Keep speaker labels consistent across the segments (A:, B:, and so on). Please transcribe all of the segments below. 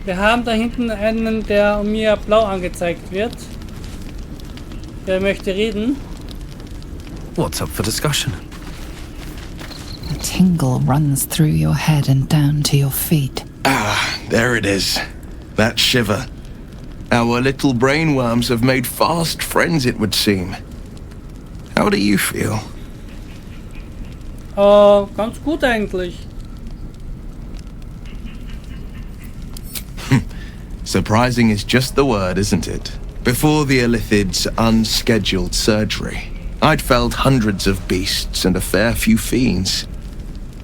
A: Wir haben da hinten einen, der mir blau angezeigt wird. Der möchte reden.
B: What's up for discussion?
C: A tingle runs through your head and down to your feet.
D: Ah, there it is. That shiver. Our little brainworms have made fast friends, it would seem. How do you feel?
A: Ganz gut eigentlich.
D: Surprising is just the word, isn't it? Before the Illithid's unscheduled surgery, I'd felled hundreds of beasts and a fair few fiends.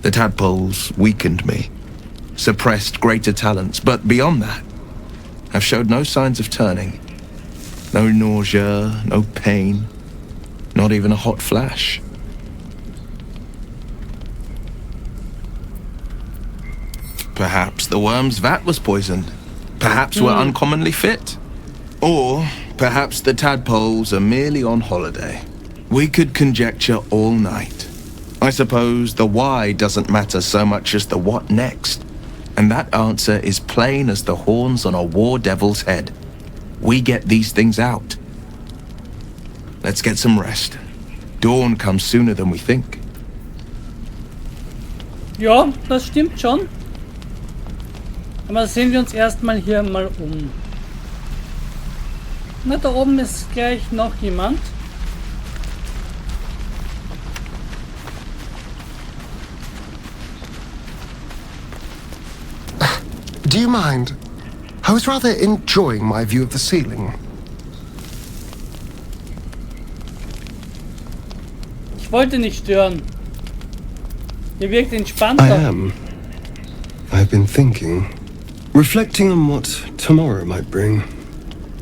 D: The tadpoles weakened me, suppressed greater talents, but beyond that, I've showed no signs of turning. No nausea, no pain, not even a hot flash. Perhaps the worm's vat was poisoned. Perhaps we're uncommonly fit. Or perhaps the tadpoles are merely on holiday. We could conjecture all night. I suppose the why doesn't matter so much as the what next. And that answer is plain as the horns on a war devil's head. We get these things out. Let's get some rest. Dawn comes sooner than we think.
A: Ja, das stimmt schon. Aber sehen wir uns erstmal hier mal um. Na, da oben ist gleich noch jemand.
E: Do you mind? I was rather enjoying my view of the ceiling.
A: Ich wollte nicht stören. Ihr wirkt
E: I
A: entspannter.
E: am. I've been thinking, reflecting on what tomorrow might bring.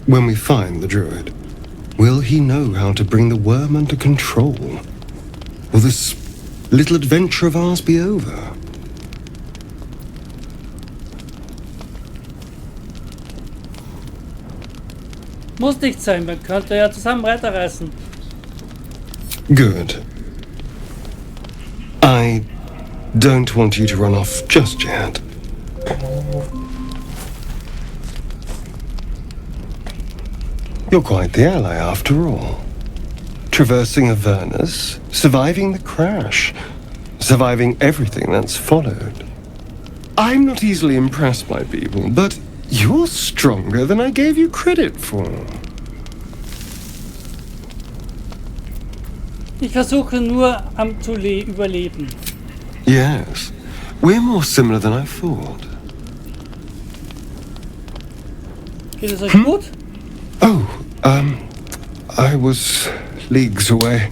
E: When we find the druid, will he know how to bring the worm under control? Will this little adventure of ours be over?
A: Muss nicht sein, man könnte ja zusammen weiterreißen.
E: Good. I don't want you to run off just yet. You're quite the ally after all. Traversing Avernus, surviving the crash, surviving everything that's followed. I'm not easily impressed by people, but you're stronger than I gave you credit for.
A: Ich versuche nur zu überleben.
E: Yes, we're more similar than I thought.
A: Geht es euch gut?
E: Oh, I was leagues away.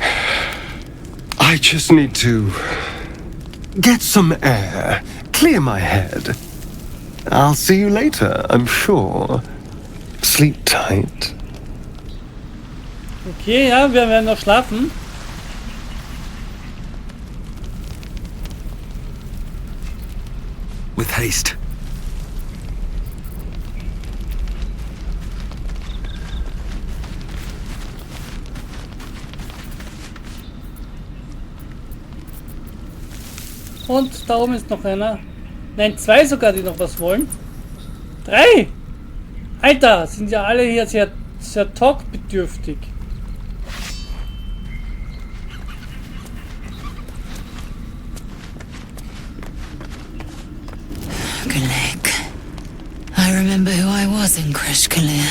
E: I just need to get some air, clear my head. I'll see you later, I'm sure. Sleep tight.
A: Okay, ja, wir werden noch schlafen.
B: With haste.
A: Und da oben ist noch einer. Nein, zwei sogar, die noch was wollen. 3! Alter, sind ja alle hier sehr talkbedürftig.
C: Galek. I remember who I was in Kreshkalir.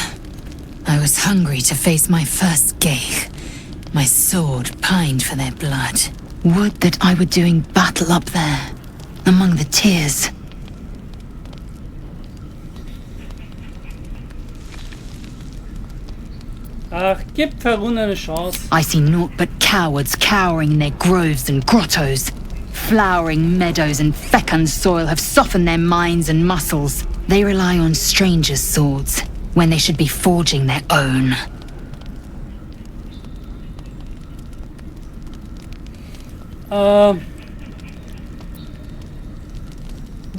C: I was hungry to face my first Geich. My sword pined for their blood. Would that I were doing battle up there, among the tears.
A: Ach, gib Verun eine Chance.
C: I see naught but cowards cowering in their groves and grottos. Flowering meadows and fecund soil have softened their minds and muscles. They rely on strangers' swords, when they should be forging their own.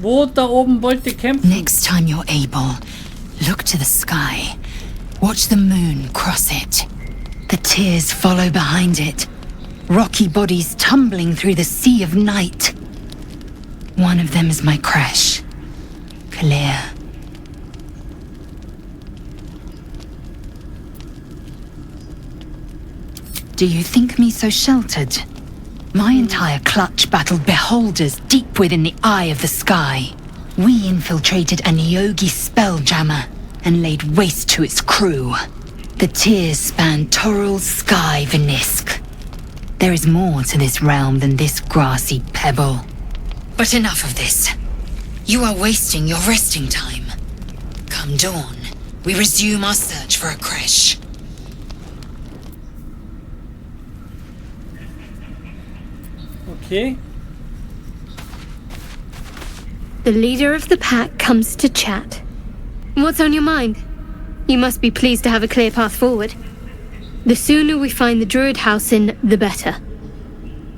A: Wo da oben wollt ihr kämpfen?
C: Next time you're able, look to the sky. Watch the moon cross it. The tears follow behind it. Rocky bodies tumbling through the sea of night. One of them is my Kresh. Kalir. Do you think me so sheltered? My entire clutch battled beholders deep within the eye of the sky. We infiltrated a Neogi spelljammer and laid waste to its crew. The tears spanned Toral's sky, Vinisk. There is more to this realm than this grassy pebble. But enough of this. You are wasting your resting time. Come dawn, we resume our search for a creche.
A: Okay.
F: The leader of the pack comes to chat. What's on your mind? You must be pleased to have a clear path forward. The sooner we find the Druid house in, the better.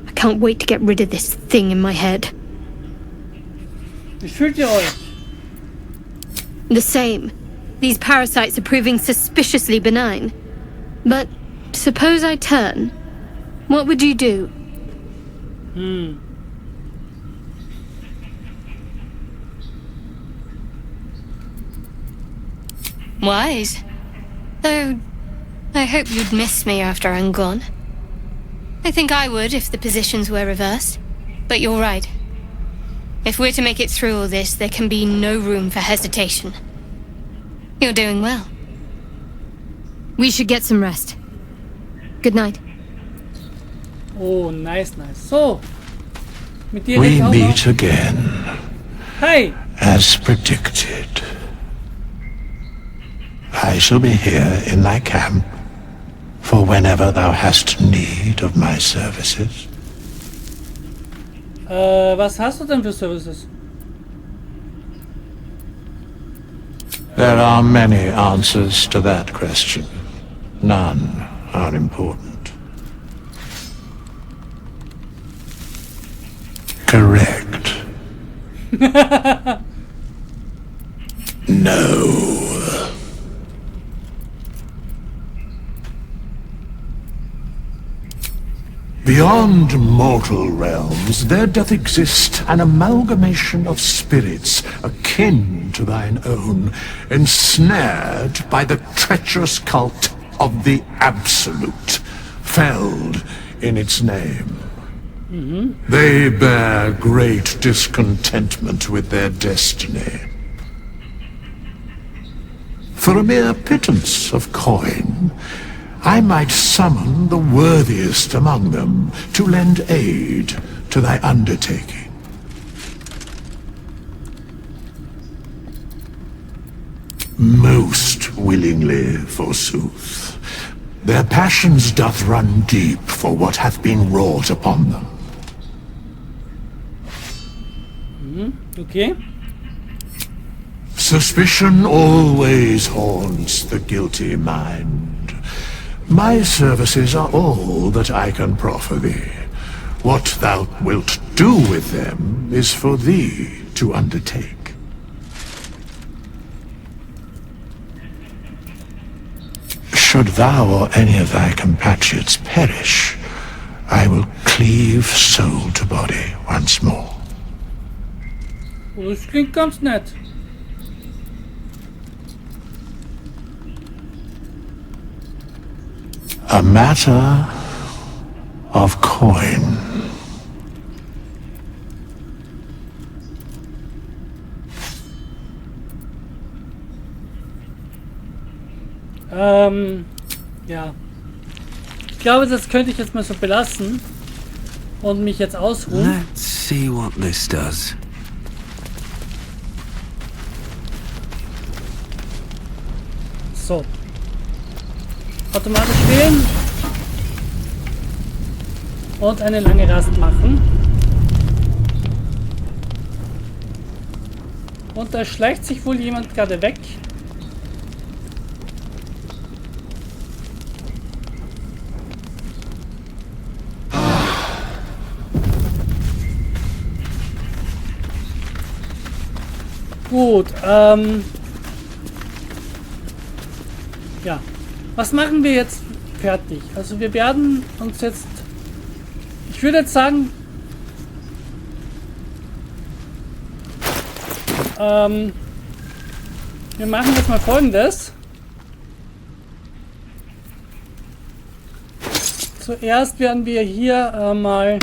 F: I can't wait to get rid of this thing in my head.
A: Wie fühlt ihr euch?
F: The same. These parasites are proving suspiciously benign. But suppose I turn. What would you do? Wise. Though, I hope you'd miss me after I'm gone. I think I would if the positions were reversed. But you're right. If we're to make it through all this, there can be no room for hesitation. You're doing well. We should get some rest. Good night.
A: Oh, nice. So. Mit dir
G: We
A: rede ich auch
G: meet
A: noch.
G: again,
A: Hi.
G: as predicted. I shall be here in thy camp for whenever thou hast need of my services.
A: Was hast du denn für Services?
G: There are many answers to that question. None are important. Correct. No. Beyond mortal realms, there doth exist an amalgamation of spirits akin to thine own, ensnared by the treacherous cult of the Absolute, felled in its name. They bear great discontentment with their destiny. For a mere pittance of coin, I might summon the worthiest among them to lend aid to thy undertaking. Most willingly, forsooth. Their passions doth run deep for what hath been wrought upon them.
A: Okay.
G: Suspicion always haunts the guilty mind. My services are all that I can proffer thee. What thou wilt do with them is for thee to undertake. Should thou or any of thy compatriots perish, I will cleave soul to body once more.
A: Oh, das klingt ganz nett.
G: A matter of coin.
A: Ja. Ich glaube, das könnte ich jetzt mal so belassen und mich jetzt ausruhen.
B: Let's see what this does.
A: So. Automatisch wählen. Und eine lange Rast machen. Und da schleicht sich wohl jemand gerade weg. Gut, ja. Was machen wir jetzt fertig? Also wir werden uns jetzt... Ich würde jetzt sagen... wir machen jetzt mal Folgendes. zuerst werden wir hier mal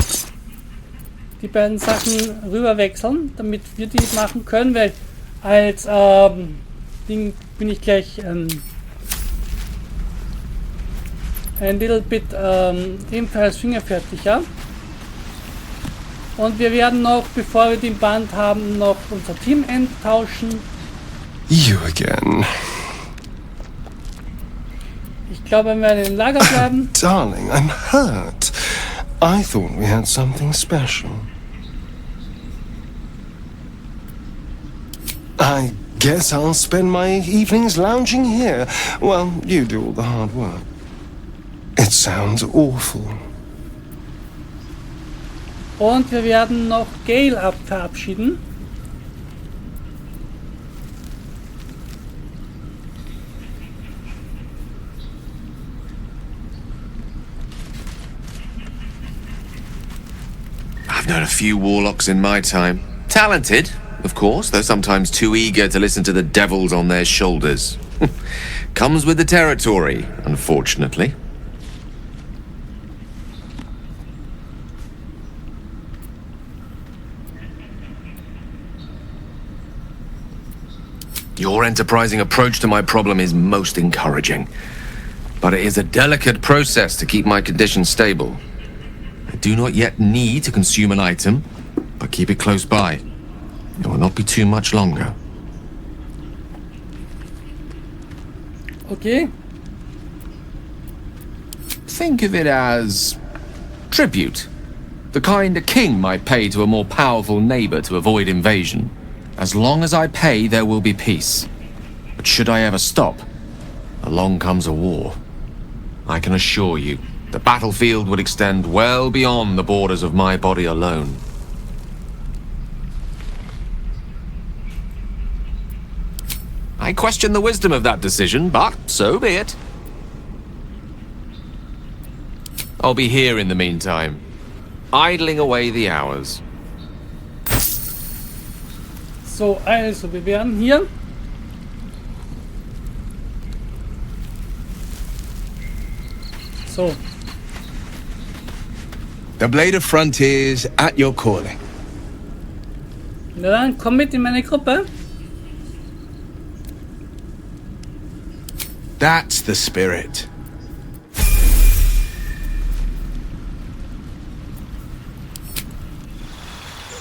A: die beiden Sachen rüber wechseln, damit wir die machen können, weil als Ding bin ich gleich ein little bit ebenfalls fingerfertiger. Und wir werden noch, bevor wir den Band haben, noch unser Team tauschen.
E: You again.
A: Ich glaube, wir werden im Lager bleiben.
E: Darling, I'm hurt. I thought we had something special. I guess I'll spend my evenings lounging here while you do all the hard work. It sounds awful.
A: Und wir werden noch Gale verabschieden.
H: I've known a few warlocks in my time. Talented, of course, though sometimes too eager to listen to the devils on their shoulders. Comes with the territory, unfortunately. Your enterprising approach to my problem is most encouraging. But it is a delicate process to keep my condition stable. I do not yet need to consume an item, but keep it close by. It will not be too much longer.
A: Okay.
H: Think of it as tribute. The kind a king might pay to a more powerful neighbor to avoid invasion. As long as I pay, there will be peace. But should I ever stop, along comes a war. I can assure you, the battlefield would extend well beyond the borders of my body alone. I question the wisdom of that decision, but so be it. I'll be here in the meantime, idling away the hours.
A: So, also, wir werden hier so.
D: The Blade of Frontiers at your calling.
A: Na dann, komm mit in meine Gruppe.
D: That's the spirit.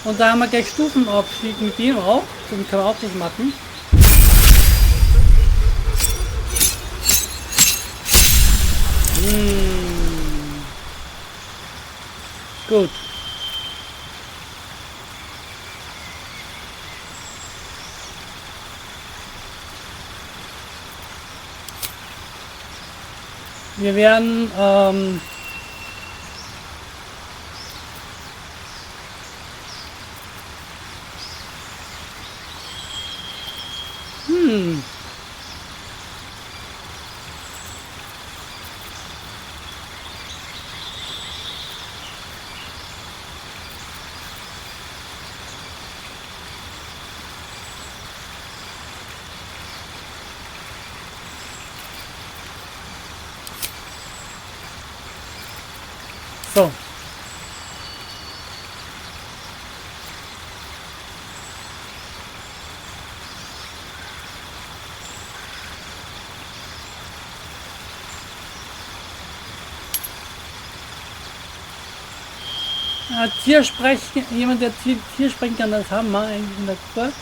A: Und da haben wir gleich Stufenaufstieg mit ihm auch. Den kann man auch nicht machen. Gut. Wir werden so. Tiersprechen, jemand, der Tier sprechen kann, das haben wir eigentlich in der Gruppe.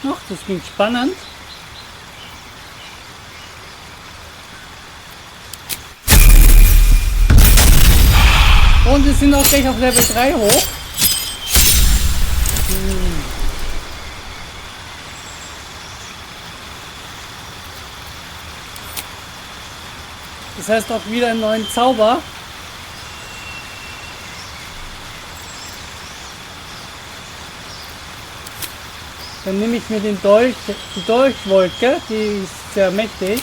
A: Ach, das klingt spannend. Und wir sind auch gleich auf Level 3 hoch. Das heißt auch wieder einen neuen Zauber. Dann nehme ich mir den Dolch, die Dolchwolke, die ist sehr mächtig.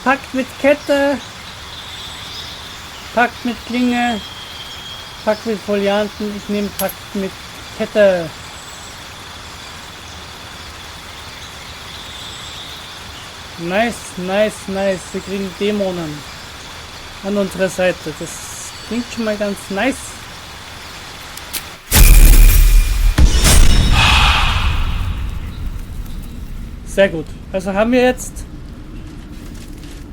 A: Pakt mit Kette, Pakt mit Klinge, Pakt mit Folianten, ich nehme Pakt mit Kette. Nice, nice, nice. Wir kriegen Dämonen an unserer Seite. Das klingt schon mal ganz nice. Sehr gut. Also haben wir jetzt.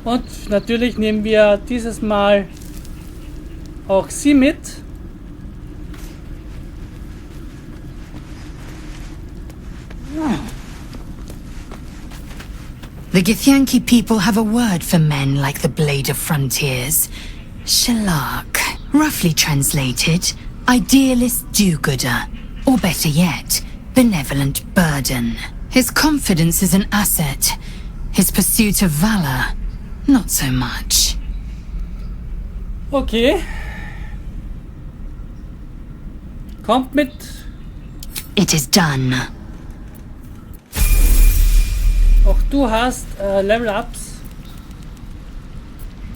A: Und natürlich nehmen wir dieses Mal auch sie mit.
C: The Githyanki people have a word for men like the Blade of Frontiers. Shalak. Roughly translated, idealist do-gooder. Or better yet, benevolent burden. His confidence is an asset. His pursuit of valor, not so much.
A: Okay. Kommt mit.
C: It is done.
A: Auch du hast Level-Ups.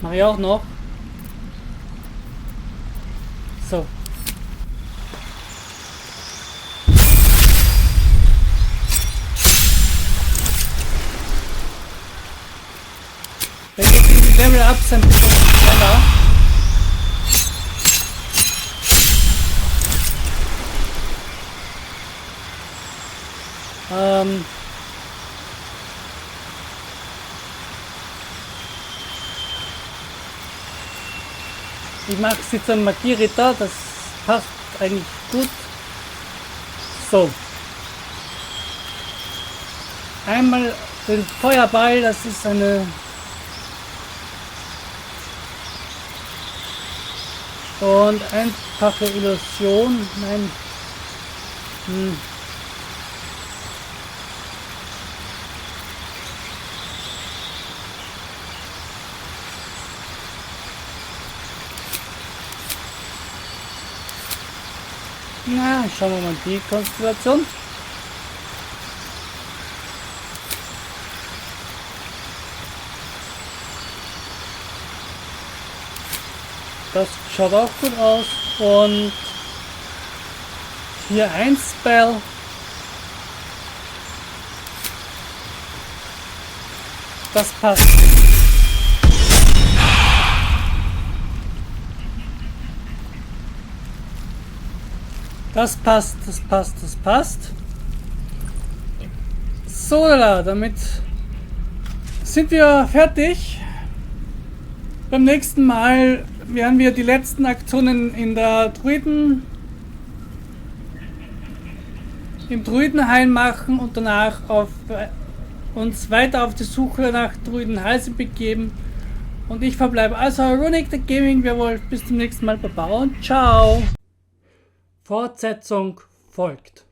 A: Mach ich auch noch. So. Wenn jetzt die Level-Ups sind, bekommst du schneller. Ich mache es jetzt am Magierritter, das passt eigentlich gut. So. Einmal den Feuerball, das ist eine und einfache Illusion. Nein. Na, schauen wir mal die Konstellation. Das schaut auch gut aus. Und hier ein Spell. Das passt. Das passt, das passt, das passt. So, damit sind wir fertig. Beim nächsten Mal werden wir die letzten Aktionen in der im Druidenhain machen und danach uns weiter auf die Suche nach Druidenhalsen begeben. Und ich verbleibe also Runic, der Gaming Werwolf. Bis zum nächsten Mal, Baba und ciao. Fortsetzung folgt.